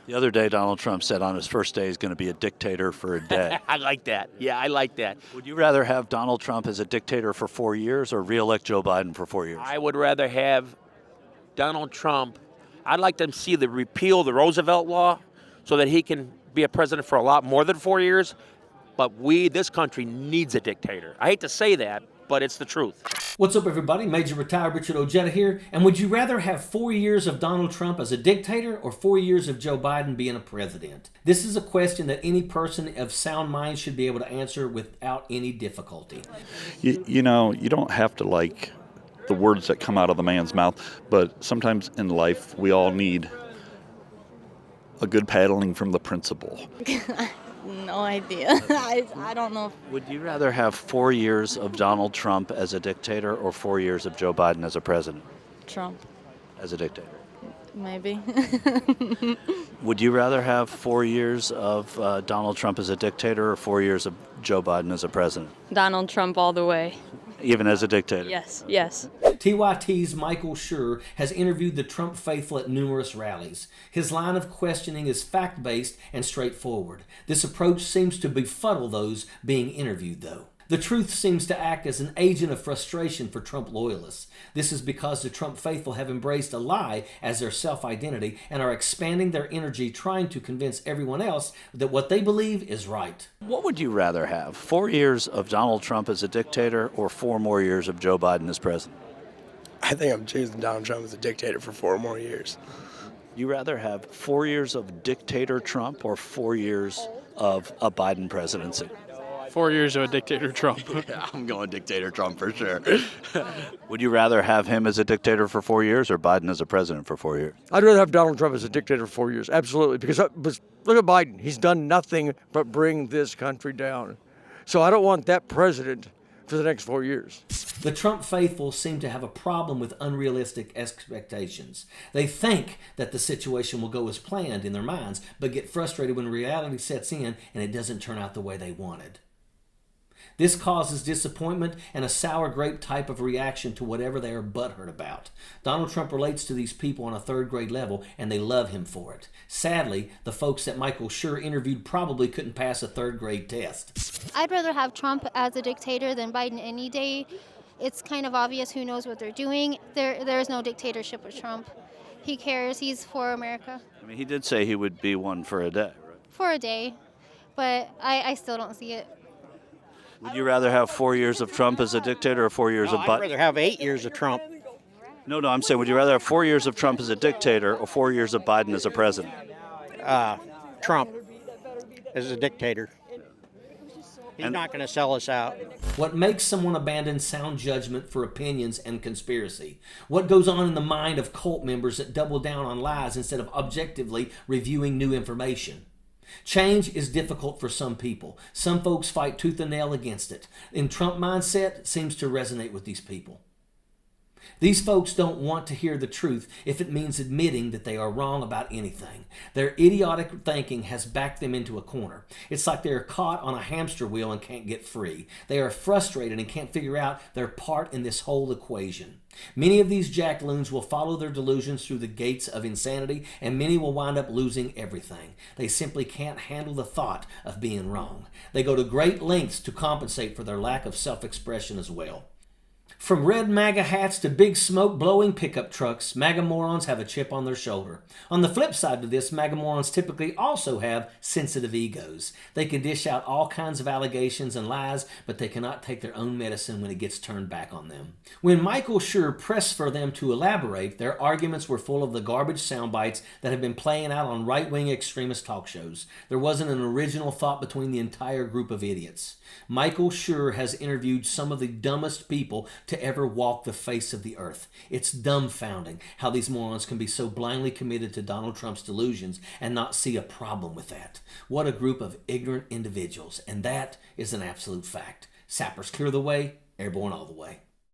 The other day, Donald Trump said on his first day he's going to be a dictator for a day. I like that. Yeah, I like that. Would you rather have Donald Trump as a dictator for 4 years or re-elect Joe Biden for 4 years? I would rather have Donald Trump. I'd like to see the repeal the Roosevelt law so that he can be a president for a lot more than 4 years. But this country needs a dictator. I hate to say that, but it's the truth. What's up, everybody? Major Retired Richard Ojeda here. And would you rather have 4 years of Donald Trump as a dictator or 4 years of Joe Biden being a president? This is a question that any person of sound mind should be able to answer without any difficulty. You know, you don't have to like the words that come out of the man's mouth, but sometimes in life we all need a good paddling from the principal. No idea. I don't know. Would you rather have 4 years of Donald Trump as a dictator or 4 years of Joe Biden as a president? Trump, As a dictator. maybe. Would you rather have 4 years of Donald Trump as a dictator or 4 years of Joe Biden as a president? Donald Trump all the way. Even as a dictator? Yes, yes. TYT's Michael Shure has interviewed the Trump faithful at numerous rallies. His line of questioning is fact-based and straightforward. This approach seems to befuddle those being interviewed, though. The truth seems to act as an agent of frustration for Trump loyalists. This is because the Trump faithful have embraced a lie as their self-identity and are expanding their energy trying to convince everyone else that what they believe is right. What would you rather have? 4 years of Donald Trump as a dictator or 4 more years of Joe Biden as president? I think I'm choosing Donald Trump as a dictator for 4 more years. You rather have 4 years of dictator Trump or 4 years of a Biden presidency? 4 years of a dictator Trump. Yeah, I'm going dictator Trump for sure. Would you rather have him as a dictator for 4 years or Biden as a president for 4 years? I'd rather have Donald Trump as a dictator for 4 years, absolutely. Because look at Biden. He's done nothing but bring this country down. So I don't want that president for the next 4 years. The Trump faithful seem to have a problem with unrealistic expectations. They think that the situation will go as planned in their minds, but get frustrated when reality sets in and it doesn't turn out the way they wanted. This causes disappointment and a sour grape type of reaction to whatever they are butthurt about. Donald Trump relates to these people on a third grade level, and they love him for it. Sadly, the folks that Michael Shure interviewed probably couldn't pass a third grade test. I'd rather have Trump as a dictator than Biden any day. It's kind of obvious who knows what they're doing. There's no dictatorship with Trump. He cares. He's for America. I mean, he did say he would be one for a day, right? For a day, but I still don't see it. Would you rather have 4 years of Trump as a dictator or 4 years of I'd Biden? rather have 8 years of Trump. No, I'm saying, would you rather have 4 years of Trump as a dictator or 4 years of Biden as a president? Trump as a dictator. He's not going to sell us out. What makes someone abandon sound judgment for opinions and conspiracy? What goes on in the mind of cult members that double down on lies instead of objectively reviewing new information? Change is difficult for some people. Some folks fight tooth and nail against it. And Trump mindset seems to resonate with these people. These folks don't want to hear the truth if it means admitting that they are wrong about anything. Their idiotic thinking has backed them into a corner. It's like they are caught on a hamster wheel and can't get free. They are frustrated and can't figure out their part in this whole equation. Many of these jackaloons will follow their delusions through the gates of insanity, and many will wind up losing everything. They simply can't handle the thought of being wrong. They go to great lengths to compensate for their lack of self-expression as well. From red MAGA hats to big smoke-blowing pickup trucks, MAGA morons have a chip on their shoulder. On the flip side to this, MAGA morons typically also have sensitive egos. They can dish out all kinds of allegations and lies, but they cannot take their own medicine when it gets turned back on them. When Michael Shure pressed for them to elaborate, their arguments were full of the garbage sound bites that have been playing out on right-wing extremist talk shows. There wasn't an original thought between the entire group of idiots. Michael Shure has interviewed some of the dumbest people to ever walk the face of the earth. It's dumbfounding how these morons can be so blindly committed to Donald Trump's delusions and not see a problem with that. What a group of ignorant individuals, and that is an absolute fact. Sappers clear the way, airborne all the way.